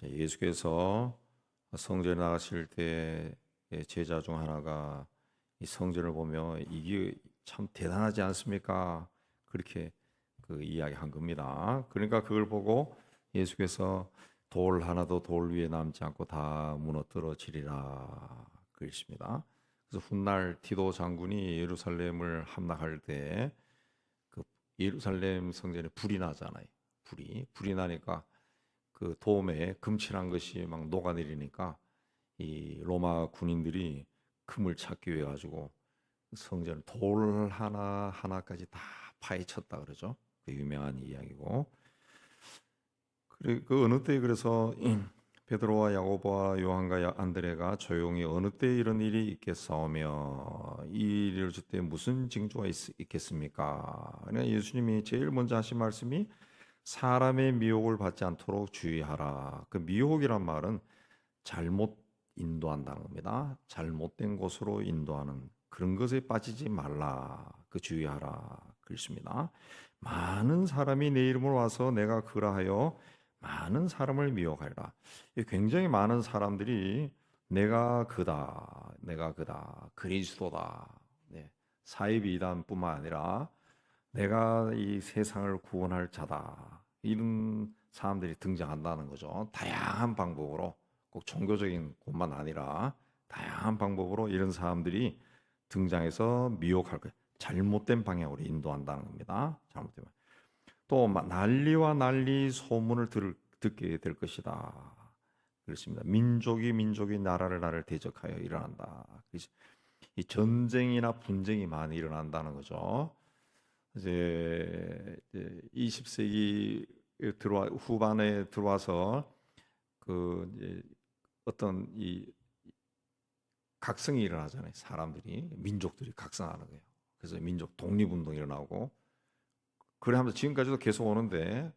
예수께서 성전에 나가실 때 제자 중 하나가 이 성전을 보며 이게 참 대단하지 않습니까? 그렇게 그 이야기한 겁니다. 그러니까 그걸 보고 예수께서 돌 하나도 돌 위에 남지 않고 다 무너뜨려지리라 그랬습니다. 그래서 훗날 디도 장군이 예루살렘을 함락할 때 그 예루살렘 성전에 불이 나잖아요. 불이 나니까 그 돔에 금칠한 것이 막 녹아내리니까 이 로마 군인들이 금을 찾기 위해 가지고 성전 돌 하나 하나까지 다 파헤쳤다 그러죠. 그 유명한 이야기고. 그래 그 어느 때 그래서 베드로와 야고보와 요한과 안드레가 조용히 어느 때 이런 일이 있겠사오며 이 일을 줄 때 무슨 징조가 있겠습니까? 그러니까 예수님이 제일 먼저 하신 말씀이 사람의 미혹을 받지 않도록 주의하라. 그 미혹이란 말은 잘못 인도한다는 겁니다. 잘못된 곳으로 인도하는 그런 것에 빠지지 말라. 그 주의하라. 그렇습니다. 많은 사람이 내 이름으로 와서 내가 그라하여 많은 사람을 미혹하리라. 굉장히 많은 사람들이 내가 그다, 내가 그다, 그리스도다, 네. 사이비단뿐만 아니라 내가 이 세상을 구원할 자다. 이런 사람들이 등장한다는 거죠. 다양한 방법으로 꼭 종교적인 것만 아니라 다양한 방법으로 이런 사람들이 등장해서 미혹할 거예요. 잘못된 방향으로 인도한다는 겁니다. 잘못되면 또 난리와 난리 소문을 듣게 될 것이다. 그렇습니다. 민족이 나라를 대적하여 일어난다. 이 전쟁이나 분쟁이 많이 일어난다는 거죠. 이제 20세기 후반에 들어와서 그 이제 어떤 이 각성이 일어나잖아요. 사람들이 민족들이 각성하는 거예요. 그래서 민족 독립운동이 일어나고 그래 하면서 지금까지도 계속 오는데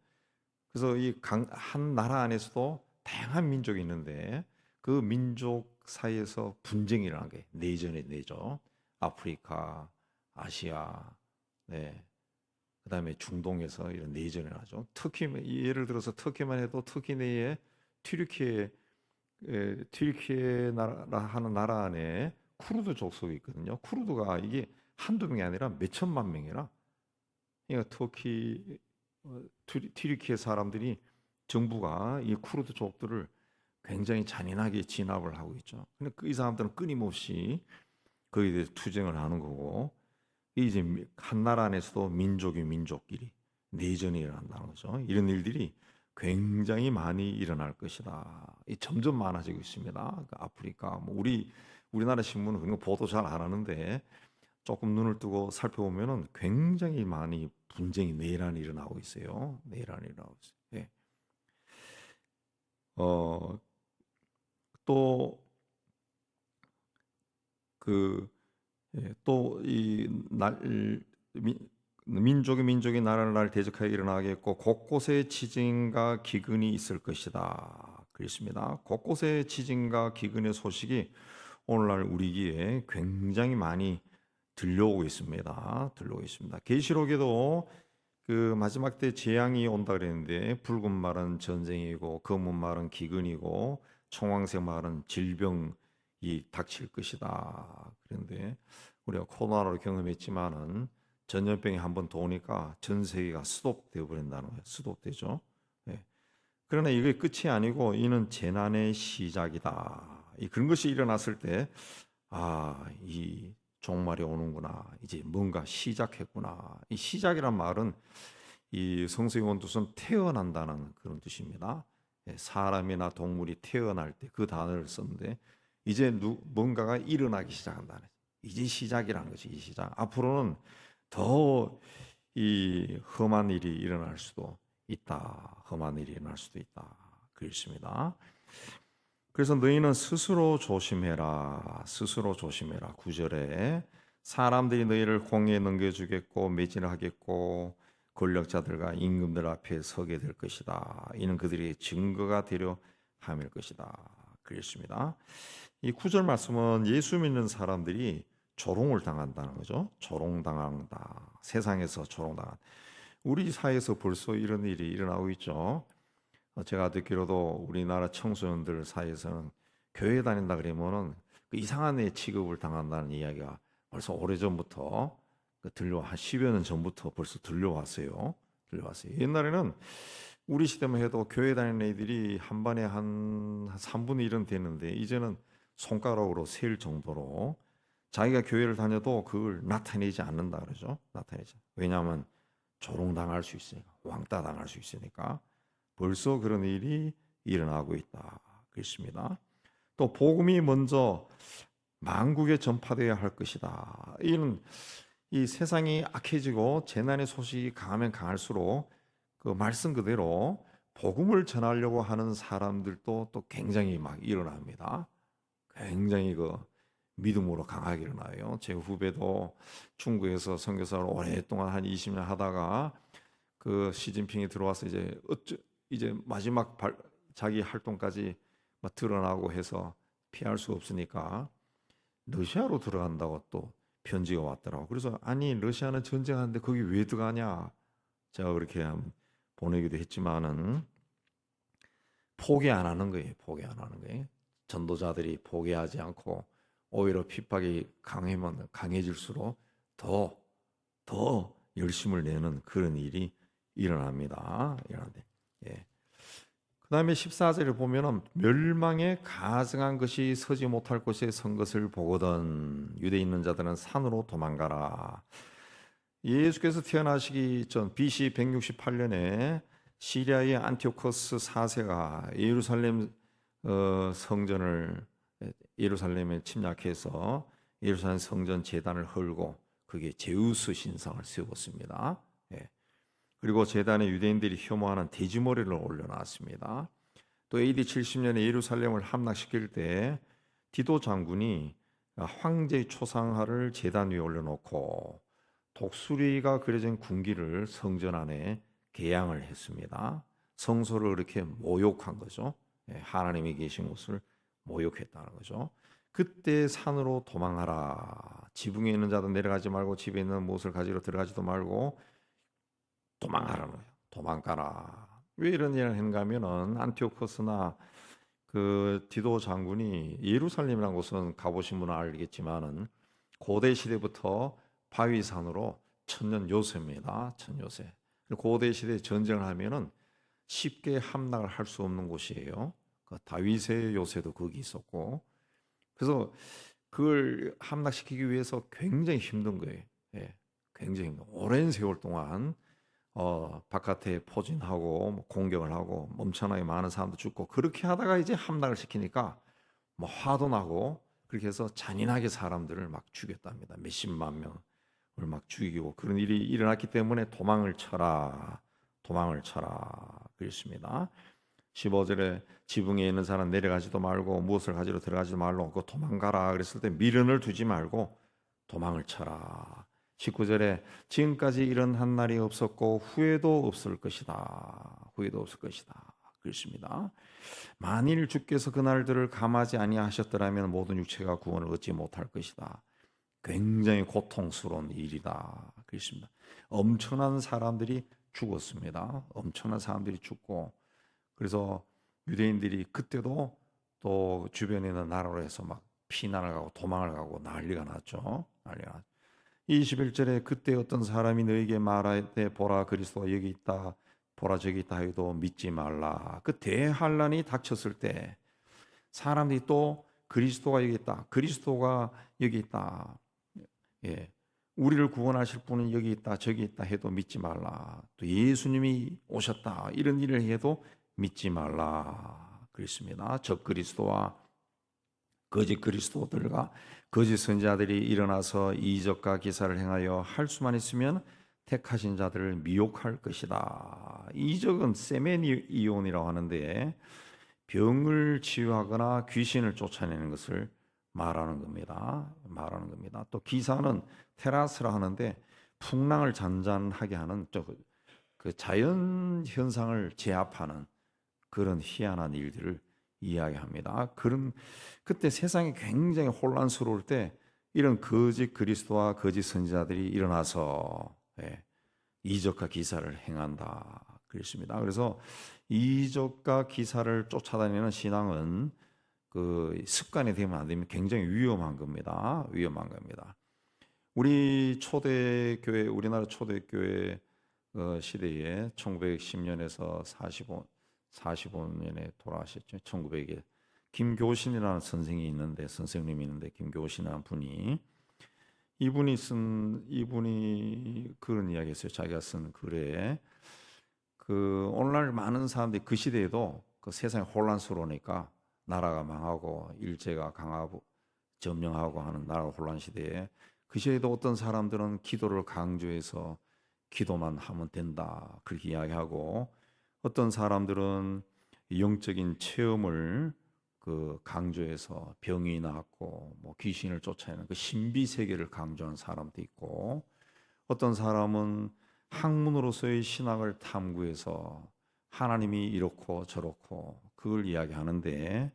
그래서 이 한 나라 안에서도 다양한 민족이 있는데 그 민족 사이에서 분쟁이 일어나는 거예요. 내전이 내죠. 아프리카, 아시아, 네. 그다음에 중동에서 이런 내전이 나죠. 터키 예를 들어서 터키만 해도 터키 내에 튀르키예 나라 하는 나라 안에 쿠르드 족속이 있거든요. 쿠르드가 이게 한두 명이 아니라 몇 천만 명이라. 그러니까 터키 튀르키예 사람들이 정부가 이 쿠르드 족들을 굉장히 잔인하게 진압을 하고 있죠. 근데 이 사람들은 끊임없이 거기에 대해서 투쟁을 하는 거고 이제 한 나라 안에서도 민족이 민족끼리 내전이 일어난다는 거죠. 이런 일들이 굉장히 많이 일어날 것이다. 이 점점 많아지고 있습니다. 그 아프리카, 뭐 우리나라 신문은 그런 거 보도 잘 안 하는데 조금 눈을 뜨고 살펴보면은 굉장히 많이 분쟁이 내란이 일어나고 있어요. 내란이 일어나고 있어요. 예. 또 그 또 이 민족이 나라를 대적하여 일어나겠고 곳곳에 지진과 기근이 있을 것이다. 그렇습니다. 곳곳에 지진과 기근의 소식이 오늘날 우리 귀에 굉장히 많이 들려오고 있습니다. 들려오고 있습니다. 계시록에도 그 마지막 때 재앙이 온다 그랬는데 붉은 말은 전쟁이고 검은 말은 기근이고 청황색 말은 질병이 닥칠 것이다. 그런데 우리가 코로나를 경험했지만은 전염병이 한번 도니까 전 세계가 스톱되어 버린다는 거예요. 스톱되죠. 예. 그러나 이게 끝이 아니고 이는 재난의 시작이다. 그런 것이 일어났을 때 이 종말이 오는구나. 이제 뭔가 시작했구나. 이 시작이란 말은 이 성서의 원뜻은 태어난다는 그런 뜻입니다. 예, 사람이나 동물이 태어날 때 그 단어를 썼는데 이제 뭔가가 일어나기 시작한다는 이제 시작이라는 거지. 이 시작. 앞으로는 더 이 험한 일이 일어날 수도 있다. 험한 일이 일어날 수도 있다. 그렇습니다. 그래서 너희는 스스로 조심해라. 스스로 조심해라. 9절에 사람들이 너희를 공에 넘겨주겠고 매진하겠고 권력자들과 임금들 앞에 서게 될 것이다. 이는 그들의 증거가 되려 함일 것이다. 그랬습니다. 이 9절 말씀은 예수 믿는 사람들이 조롱을 당한다는 거죠. 조롱당한다. 세상에서 조롱당한. 우리 사회에서 벌써 이런 일이 일어나고 있죠. 제가 듣기로도 우리나라 청소년들 사이에서는 교회 다닌다 그러면은 그 이상한 애 취급을 당한다는 이야기가 벌써 오래전부터 한 10여 년 전부터 벌써 들려왔어요. 들려왔어요. 옛날에는 우리 시대만 해도 교회 다니는 애들이 한 반에 한 3분의 1은 되는데 이제는 손가락으로 셀 정도로 자기가 교회를 다녀도 그걸 나타내지 않는다 그러죠. 나타내지. 왜냐하면 조롱당할 수 있으니까, 왕따 당할 수 있으니까 벌써 그런 일이 일어나고 있다. 그렇습니다. 또 복음이 먼저 만국에 전파되어야 할 것이다. 이는 이 세상이 악해지고 재난의 소식이 강하면 강할수록 그 말씀 그대로 복음을 전하려고 하는 사람들도 또 굉장히 막 일어납니다. 굉장히 그 믿음으로 강하게 일어나요. 제 후배도 중국에서 선교사를 오랫동안 한 20년 하다가 그 시진핑이 들어와서 이제 마지막 자기 활동까지 막 드러나고 해서 피할 수 없으니까 러시아로 들어간다고 또 편지가 왔더라고. 그래서 아니 러시아는 전쟁하는데 거기 왜 들어가냐? 제가 그렇게 보내기도 했지만은 포기 안 하는 거예요. 포기 안 하는 거예요. 전도자들이 포기하지 않고 오히려 핍박이 강해질수록 더 열심을 내는 그런 일이 일어납니다. 예. 그다음에 14절을 보면은 멸망에 가증한 것이 서지 못할 곳에 선 것을 보거든 유대에 있는 자들은 산으로 도망가라. 예수께서 태어나시기 전 BC 168년에 시리아의 안티오코스 4세가 예루살렘에 침략해서 예루살렘 성전 제단을 헐고 그게 제우스 신상을 세웠습니다. 예. 그리고 제단에 유대인들이 혐오하는 돼지머리를 올려놨습니다. 또 AD 70년에 예루살렘을 함락시킬 때 디도 장군이 황제의 초상화를 제단 위에 올려놓고 독수리가 그려진 군기를 성전 안에 개양을 했습니다. 성소를 이렇게 모욕한 거죠. 하나님이 계신 곳을 모욕했다는 거죠. 그때 산으로 도망하라. 지붕에 있는 자도 내려가지 말고 집에 있는 무엇을 가지러 들어가지도 말고 도망하라는 거예요. 도망가라. 왜 이런 일을 했는가 하면은 안티오코스나 그 디도 장군이 예루살렘이라는 곳은 가보신 분은 알겠지만은 고대 시대부터 바위산으로 천년 요새입니다. 천요새. 고대 시대 전쟁을 하면은 쉽게 함락을 할 수 없는 곳이에요. 그 다윗의 요새도 거기 있었고, 그래서 그걸 함락시키기 위해서 굉장히 힘든 거예요. 예, 굉장히 힘든. 오랜 세월 동안 바깥에 포진하고 공격을 하고 엄청나게 많은 사람도 죽고 그렇게 하다가 이제 함락을 시키니까 뭐 화도 나고 그렇게 해서 잔인하게 사람들을 막 죽였답니다. 몇십만 명을 막 죽이고 그런 일이 일어났기 때문에 도망을 쳐라 그랬습니다. 15절에 지붕에 있는 사람 내려가지도 말고 무엇을 가지러 들어가지도 말고 그 도망가라 그랬을 때 미련을 두지 말고 도망을 쳐라. 19절에 지금까지 이런 한 날이 없었고 후회도 없을 것이다. 후회도 없을 것이다. 그렇습니다. 만일 주께서 그날들을 감하지 아니하셨더라면 모든 육체가 구원을 얻지 못할 것이다. 굉장히 고통스러운 일이다. 그렇습니다. 엄청난 사람들이 죽었습니다. 엄청난 사람들이 죽고 그래서 유대인들이 그때도 또 주변에 있는 나라로 해서 막 피난을 가고 도망을 가고 난리가 났죠. 난리가 났죠. 21절에 그때 어떤 사람이 너에게 말하되 보라 그리스도가 여기 있다 보라 저기 있다 해도 믿지 말라. 그 대환란이 닥쳤을 때 사람들이 또 그리스도가 여기 있다. 그리스도가 여기 있다. 예. 우리를 구원하실 분은 여기 있다 저기 있다 해도 믿지 말라. 또 예수님이 오셨다 이런 일을 해도 믿지 말라. 그렇습니다. 적 그리스도와 거짓 그리스도들과 거짓 선지자들이 일어나서 이적과 기사를 행하여 할 수만 있으면 택하신 자들을 미혹할 것이다. 이적은 세메니온이라고 하는데 병을 치유하거나 귀신을 쫓아내는 것을 말하는 겁니다. 또 기사는 테라스라 하는데 풍랑을 잔잔하게 하는 그 자연 현상을 제압하는 그런 희한한 일들을 이야기합니다. 그때 세상이 굉장히 혼란스러울 때 이런 거짓 그리스도와 거짓 선지자들이 일어나서 이적과 기사를 행한다. 그렇습니다. 그래서 이적과 기사를 쫓아다니는 신앙은 그 습관이 되면 안 되면 굉장히 위험한 겁니다. 위험한 겁니다. 우리나라 초대교회 시대에 1910년에서 45년에 돌아가셨죠. 1900에 김교신이라는 선생님이 있는데 김교신이라는 분이 이분이 그런 이야기했어요. 자기가 쓴 글에 오늘날 많은 사람들이 그 시대에도 그 세상이 혼란스러우니까 나라가 망하고 일제가 강하고 점령하고 하는 나라 혼란 시대에 그 시대에도 어떤 사람들은 기도를 강조해서 기도만 하면 된다 그렇게 이야기하고 어떤 사람들은 영적인 체험을 강조해서 병이 낫고 뭐 귀신을 쫓아내는 그 신비 세계를 강조하는 사람도 있고 어떤 사람은 학문으로서의 신학을 탐구해서 하나님이 이렇고 저렇고 그걸 이야기하는데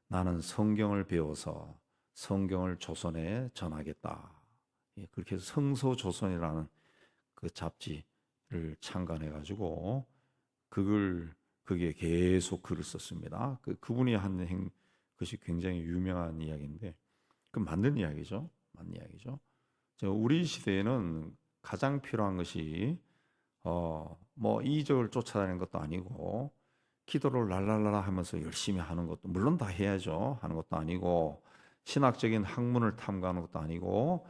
나는 성경을 배워서 성경을 조선에 전하겠다. 그렇게 해서 성서조선이라는 그 잡지를 창간해 가지고 그게 계속 글을 썼습니다. 그분이 한 것이 굉장히 유명한 이야기인데 그 만든 이야기죠. 맞는 이야기죠. 우리 시대에는 가장 필요한 것이 뭐 이적을 쫓아다니는 것도 아니고 기도를 랄랄라 하면서 열심히 하는 것도 물론 다 해야죠. 하는 것도 아니고 신학적인 학문을 탐구하는 것도 아니고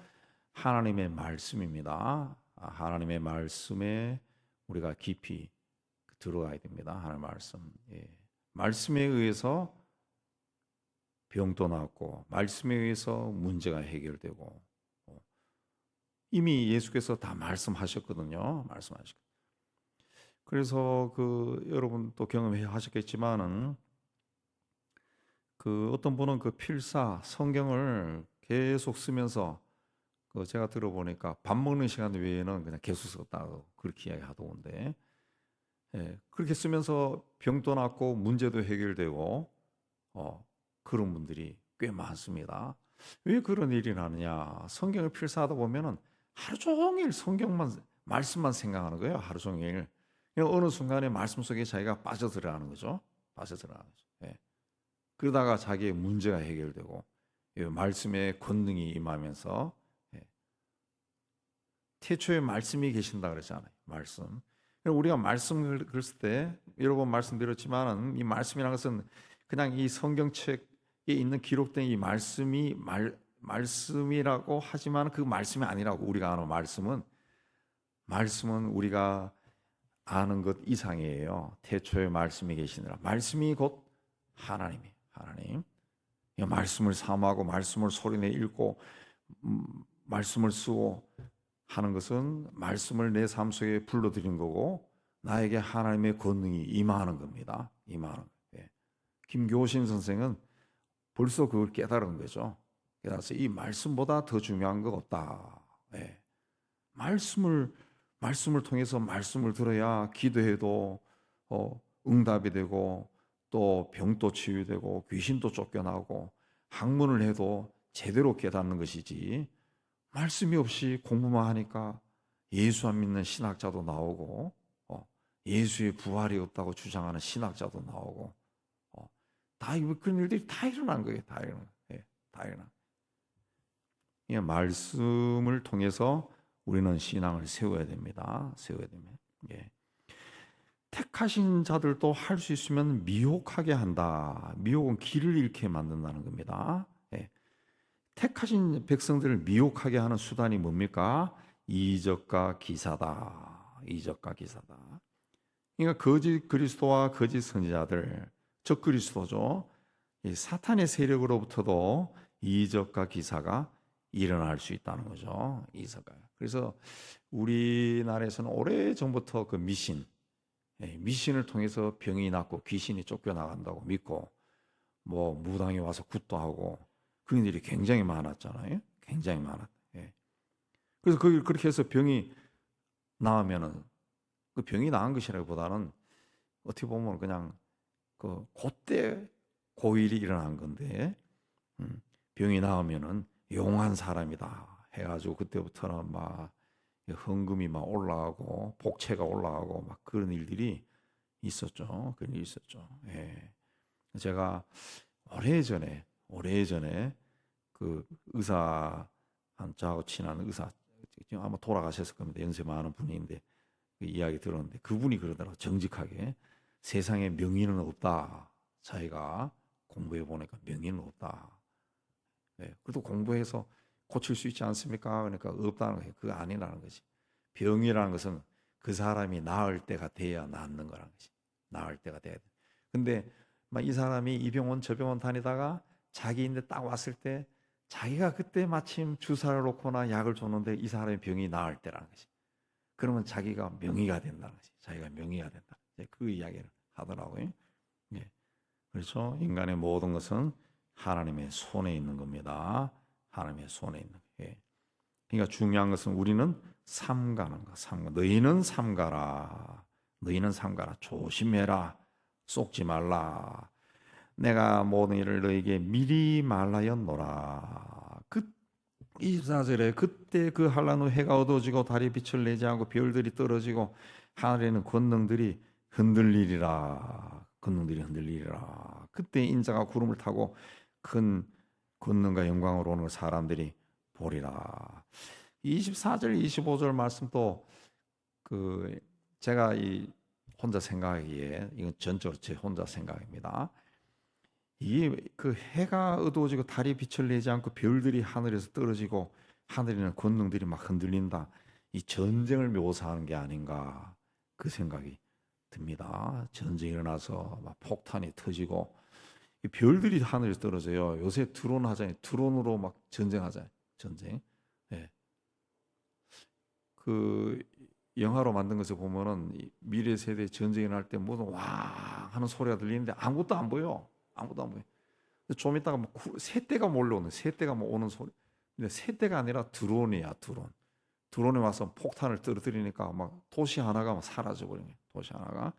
하나님의 말씀입니다. 하나님의 말씀에 우리가 깊이 들어가야 됩니다. 하나님의 말씀. 말씀에 의해서 병도 낫고 말씀에 의해서 문제가 해결되고 이미 예수께서 다 말씀하셨거든요. 그래서 여러분 또 경험하셨겠지만은 어떤 분은 필사 성경을 계속 쓰면서 제가 들어보니까 밥 먹는 시간 외에는 그냥 계속 썼다고 그렇게 이야기하던데 그렇게 쓰면서 병도 낫고 문제도 해결되고 그런 분들이 꽤 많습니다. 왜 그런 일이 나느냐? 성경을 필사하다 보면은 하루 종일 말씀만 생각하는 거예요. 하루 종일. 어느 순간에 말씀 속에 자기가 빠져들어가는 거죠. 그러다가 자기의 문제가 해결되고 말씀의 권능이 임하면서 태초에 말씀이 계신다 그러잖아요. 말씀. 우리가 말씀을 글쓸 때 여러 번 말씀드렸지만은 이 말씀이라는 것은 그냥 이 성경책에 있는 기록된 이 말씀이라고 하지만 그 말씀이 아니라고 우리가 아는 말씀은 우리가 아는 것 이상이에요. 태초에 말씀이 계시니라. 말씀이 곧 하나님. 말씀을 사모하고 말씀을 소리내 읽고 말씀을 쓰고 하는 것은 말씀을 내 삶 속에 불러들인 거고 나에게 하나님의 권능이 임하는 겁니다. 김교신 선생은 벌써 그걸 깨달은 거죠. 그래서 이 말씀보다 더 중요한 것 없다. 말씀을 통해서 말씀을 들어야 기도해도 응답이 되고 또 병도 치유되고 귀신도 쫓겨나고 학문을 해도 제대로 깨닫는 것이지 말씀이 없이 공부만 하니까 예수 안 믿는 신학자도 나오고 예수의 부활이 없다고 주장하는 신학자도 나오고 다 그런 일들이 다 일어난 거예요. 다 일어나. 말씀을 통해서 우리는 신앙을 세워야 됩니다. 택하신 자들도 할 수 있으면 미혹하게 한다. 미혹은 길을 잃게 만든다는 겁니다. 택하신 백성들을 미혹하게 하는 수단이 뭡니까? 이적과 기사다. 그러니까 거짓 그리스도와 거짓 선지자들, 적 그리스도죠. 이 사탄의 세력으로부터도 이적과 기사가 일어날 수 있다는 거죠. 그래서 우리나라에서는 오래 전부터 미신을 통해서 병이 낫고 귀신이 쫓겨나간다고 믿고 뭐 무당이 와서 굿도 하고 그런 일이 굉장히 많았잖아요. 그래서 그렇게 해서 병이 나으면은 그 병이 나은 것이라기보다는 어떻게 보면 그냥 그때 고일이 일어난 건데 병이 나으면은 용한 사람이다 해가지고 그때부터는 막 헌금이 막 올라가고 복채가 올라가고 막 그런 일들이 있었죠. 그런 일이 있었죠. 예. 제가 오래전에 그 의사 저하고 친한 의사 지금 아마 돌아가셨을 겁니다. 연세 많은 분인데 그 이야기 들었는데 그분이 그러더라고 정직하게 세상에 명의는 없다. 자기가 공부해 보니까 명의는 없다. 네, 그래도 공부해서 고칠 수 있지 않습니까? 그러니까 없다는 거예요. 그거 아니라는 거지. 병이라는 것은 그 사람이 나을 때가 돼야 낫는 거라는 거지. 나을 때가 돼야 돼. 근데 막 이 사람이 이 병원 저 병원 다니다가 자기인데 딱 왔을 때 자기가 그때 마침 주사를 놓거나 약을 줬는데 이 사람의 병이 나을 때라는 거지. 그러면 자기가 명의가 된다는 거지. 자기가 명의가 된다. 그 이야기를 하더라고요. 예. 그렇죠. 인간의 모든 것은 하나님의 손에 있는 겁니다. 하나님의 손에 있는 거예요. 그러니까 중요한 것은 우리는 삼가는 거. 너희는 삼가라. 너희는 삼가라. 조심해라. 속지 말라. 내가 모든 일을 너에게 미리 말하였노라. 24절에 그때 그 한란 후 해가 어두워지고 달이 빛을 내지 않고 별들이 떨어지고 하늘에는 권능들이 흔들리리라. 권능들이 흔들리리라. 그때 인자가 구름을 타고 큰 권능과 영광으로 오는 사람들이 보리라. 24절, 25절 말씀도 그 제가 이 혼자 생각하기에 이건 전적으로 제 혼자 생각입니다. 이 그 해가 어두워지고 달이 빛을 내지 않고 별들이 하늘에서 떨어지고 하늘에는 권능들이 막 흔들린다. 이 전쟁을 묘사하는 게 아닌가 그 생각이 듭니다. 전쟁이 일어나서 막 폭탄이 터지고 이 별들이 하늘에서 떨어져요. 요새 드론 하잖아요. 드론으로 막 전쟁하잖아요. 전쟁. 예. 그 영화로 만든 것을 보면은 미래 세대 전쟁이 날 때 무슨 와 하는 소리가 들리는데 아무것도 안 보여. 아무도 안 보여. 좀 있다가 뭐 새떼가 몰려오는 새떼가 뭐 오는 소리. 근데 새떼가 아니라 드론이야 드론. 드론이 와서 폭탄을 떨어뜨리니까 막 도시 하나가 막 사라져 버리는 거야. 도시 하나가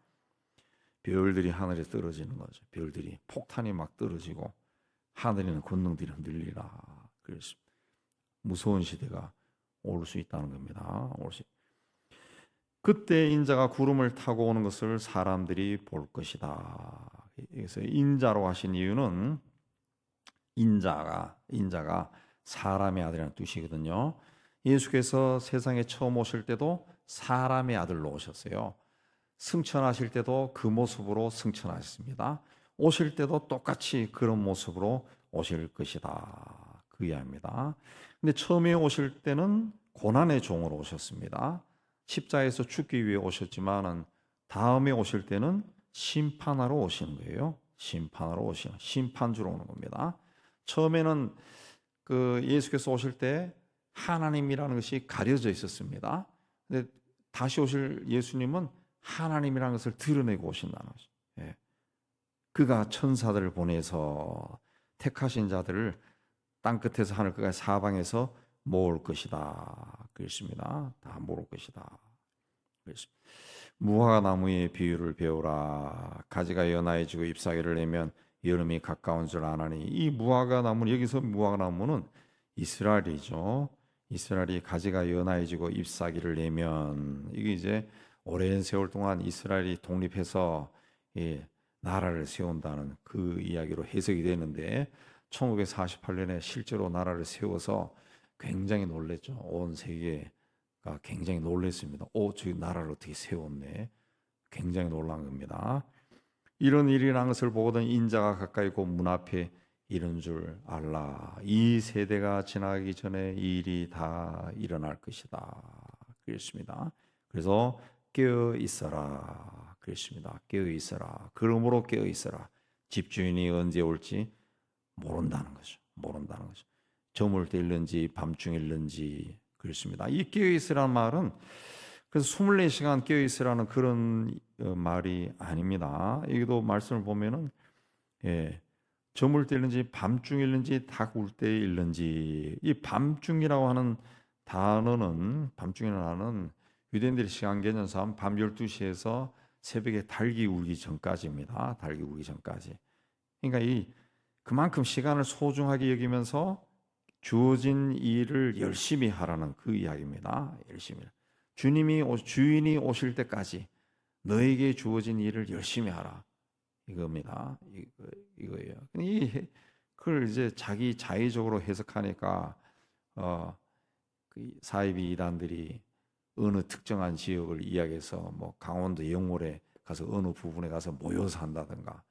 별들이 하늘에 떨어지는 거죠. 별들이 폭탄이 막 떨어지고 하늘에는 권능들이 흔들리라. 그래서 무서운 시대가 올 수 있다는 겁니다. 그때 인자가 구름을 타고 오는 것을 사람들이 볼 것이다. 그래서 인자로 하신 이유는 인자가 사람의 아들이라는 뜻이거든요. 예수께서 세상에 처음 오실 때도 사람의 아들로 오셨어요. 승천하실 때도 그 모습으로 승천하셨습니다. 오실 때도 똑같이 그런 모습으로 오실 것이다. 그 이야기입니다. 근데 처음에 오실 때는 고난의 종으로 오셨습니다. 십자에서 죽기 위해 오셨지만은 다음에 오실 때는 심판하러 오시는 거예요. 심판하러 오시는 심판주로 오는 겁니다. 처음에는 그 예수께서 오실 때 하나님이라는 것이 가려져 있었습니다. 근데 다시 오실 예수님은 하나님이라는 것을 드러내고 오신다는 거죠. 예. 그가 천사들을 보내서 택하신 자들을 땅 끝에서 하늘 끝까지 사방에서 모을 것이다. 그랬습니다. 다 모을 것이다. 그랬습니다. 무화과 나무의 비유를 배우라. 가지가 연하여지고 잎사귀를 내면 여름이 가까운 줄 아나니. 이 무화과 나무는 여기서 무화과 나무는 이스라엘이죠. 이스라엘이 가지가 연하여지고 잎사귀를 내면 이게 이제 오랜 세월 동안 이스라엘이 독립해서 나라를 세운다는 그 이야기로 해석이 되는데 1948년에 실제로 나라를 세워서 굉장히 놀랬죠. 온 세계가 굉장히 놀랐습니다. 저기 나라를 어떻게 세웠네. 굉장히 놀란 겁니다. 이런 일이 일어난 것을 보거든 인자가 가까이 곧 문 앞에 이런 줄 알라. 이 세대가 지나가기 전에 이 일이 다 일어날 것이다. 그랬습니다. 그래서 깨어 있어라. 그랬습니다. 깨어 있어라. 그러므로 깨어 있어라. 집주인이 언제 올지 모른다는 거죠. 모른다는 거죠. 저물 때 일는지 밤중에 일는지 그렇습니다. 이 깨어 있으라는 말은 그래서 24시간 깨어 있으라는 그런 말이 아닙니다. 여기도 말씀을 보면은 저물 때 일는지 밤중에 일는지 닭 울 때 일는지 이 밤중이라고 하는 단어는 밤중이라는 단어는 유대인들의 시간 개념상 밤 12시에서 새벽에 닭이 울기 전까지입니다. 닭이 울기 전까지. 그러니까 그만큼 시간을 소중하게 여기면서 주어진 일을 열심히 하라는 그 이야기입니다. 열심히. 주인이 오실 때까지 너에게 주어진 일을 열심히 하라. 이겁니다. 이거예요. 그걸 이제 자기 자의적으로 해석하니까 그 사이비 이단들이 어느 특정한 지역을 이야기해서 뭐 강원도 영월에 가서 어느 부분에 가서 모여서 한다든가,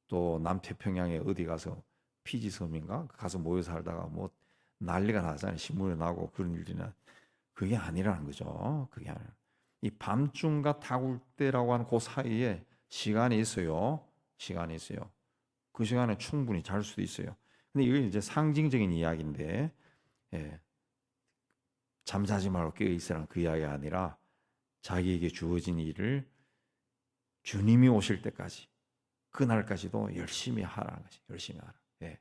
또 남태평양에 어디 가서 피지섬인가 가서 모여 살다가 뭐 난리가 나잖아요. 신문에 나고 그런 일들은 그게 아니라는 거죠. 그게 아니라 이 밤중과 다굴때라고 하는 그 사이에 시간이 있어요. 시간이 있어요. 그 시간에 충분히 잘 수도 있어요. 근데 이건 이제 상징적인 이야기인데, 예, 잠자지 말고 깨어 있으라는 그 이야기가 아니라 자기에게 주어진 일을 주님이 오실 때까지, 그날까지도 열심히 하라는 것이, 열심히 하라. 예.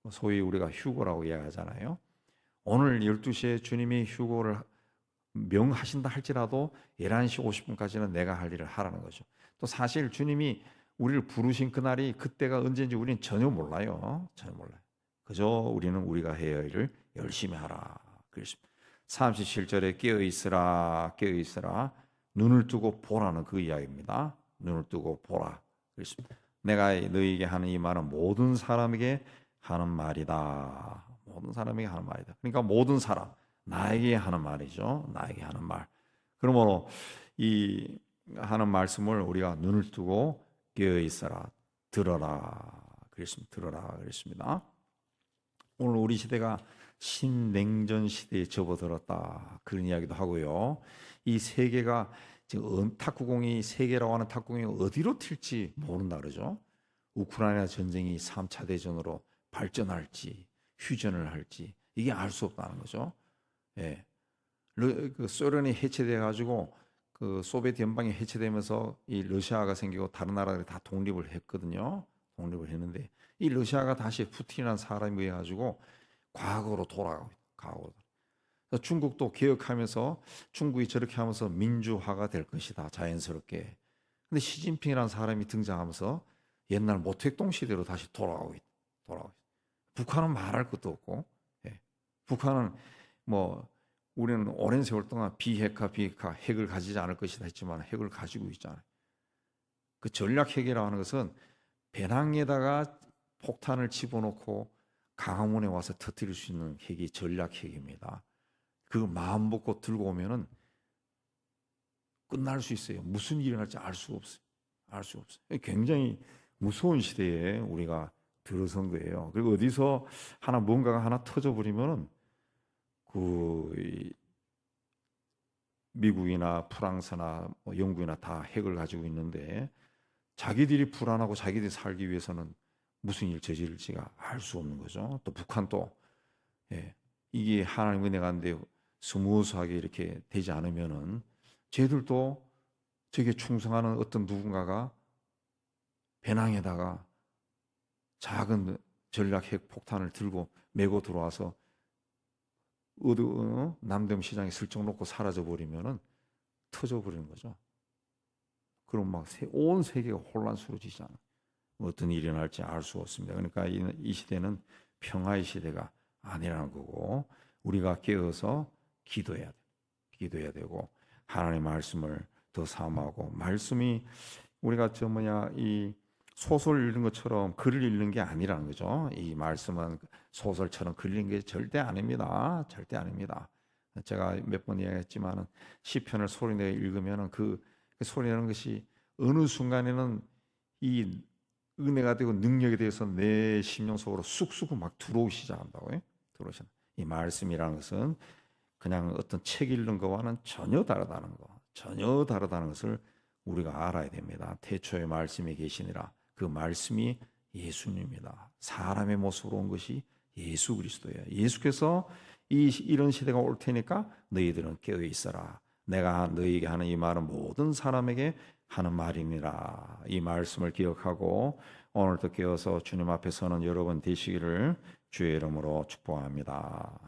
소위 우리가 휴고라고 이야기하잖아요. 오늘 12시에 주님이 휴고를 명하신다 할지라도 11시 50분까지는 내가 할 일을 하라는 거죠. 또 사실 주님이 우리를 부르신 그날이 그때가 언제인지 우리는 전혀 몰라요. 전혀 몰라요. 그저 우리는 우리가 해야 할 일을 열심히 하라. 그렇습니다. 37절에 깨어 있으라, 깨어 있으라. 눈을 뜨고 보라는 그 이야기입니다. 눈을 뜨고 보라. 그렇습니다. 내가 너희에게 하는 이 말은 모든 사람에게 하는 말이다. 모든 사람에게 하는 말이다. 그러니까 모든 사람, 나에게 하는 말이죠. 나에게 하는 말. 그러므로 이 하는 말씀을 우리가 눈을 뜨고 깨어 있어라, 들어라. 그랬습니다. 들어라. 그랬습니다. 오늘 우리 시대가 신냉전 시대에 접어들었다. 그런 이야기도 하고요. 이 세계가 지금 탁구공이, 세계라고 하는 탁구공이 어디로 튈지 모른다 그러죠. 우크라이나 전쟁이 3차 대전으로 발전할지 휴전을 할지 이게 알 수 없다는 거죠. 예. 그 소련이 해체돼 가지고 그 소비에트 연방이 해체되면서 이 러시아가 생기고 다른 나라들이 다 독립을 했거든요. 독립을 했는데 이 러시아가 다시 푸틴이라는 사람이 해 가지고 과거로 돌아가고 있다. 과거로. 중국도 개혁하면서 중국이 저렇게 하면서 민주화가 될 것이다. 자연스럽게. 근데 시진핑이라는 사람이 등장하면서 옛날 모택동 시대로 다시 돌아가고 있다. 돌아가고 있다. 북한은 말할 것도 없고, 예. 북한은 뭐 우리는 오랜 세월 동안 비핵화 핵을 가지지 않을 것이다 했지만 핵을 가지고 있잖아요. 그 전략 핵이라고 하는 것은 배낭에다가 폭탄을 집어넣고 강화문에 와서 터뜨릴 수 있는 핵이 전략 핵입니다. 그 마음 먹고 들고 오면은 끝날 수 있어요. 무슨 일이 날지 알 수가 없어요. 알 수가 없어요. 굉장히 무서운 시대에 우리가 들어선 거예요. 그리고 어디서 뭔가가 하나 터져버리면은 그 미국이나 프랑스나 영국이나 다 핵을 가지고 있는데 자기들이 불안하고 자기들이 살기 위해서는 무슨 일 저지를지가 알 수 없는 거죠. 또 북한도 이게 하나님 은혜 가운데 스무스하게 이렇게 되지 않으면은 쟤들도 저게 충성하는 어떤 누군가가 배낭에다가 작은 전략 핵 폭탄을 들고 메고 들어와서 남대문 시장에 슬쩍 놓고 사라져 버리면은 터져 버리는 거죠. 그럼 막 온 세계가 혼란스러워지잖아요. 어떤 일이 날지 알 수 없습니다. 그러니까 이 시대는 평화의 시대가 아니라는 거고 우리가 깨어서 기도해야 돼. 기도해야 되고 하나님의 말씀을 더 사모하고 말씀이 우리가 이 소설 읽는 것처럼 글을 읽는 게 아니라는 거죠. 이 말씀은 소설처럼 글 읽는 게 절대 아닙니다. 절대 아닙니다. 제가 몇 번 이야기했지만은 시편을 소리내어 읽으면은 그 소리내는 것이 어느 순간에는 이 은혜가 되고 능력에 대해서 내 심령 속으로 쑥쑥 막 들어오기 시작한다고요. 들어오시는 이 말씀이라는 것은 그냥 어떤 책 읽는 것과는 전혀 다르다는 거, 전혀 다르다는 것을 우리가 알아야 됩니다. 태초에 말씀이 계시니라. 그 말씀이 예수님입니다. 사람의 모습으로 온 것이 예수 그리스도예요. 예수께서 이런 시대가 올 테니까 너희들은 깨어 있어라. 내가 너희에게 하는 이 말은 모든 사람에게 하는 말이니라. 이 말씀을 기억하고 오늘도 깨어서 주님 앞에 서는 여러분 되시기를 주의 이름으로 축복합니다.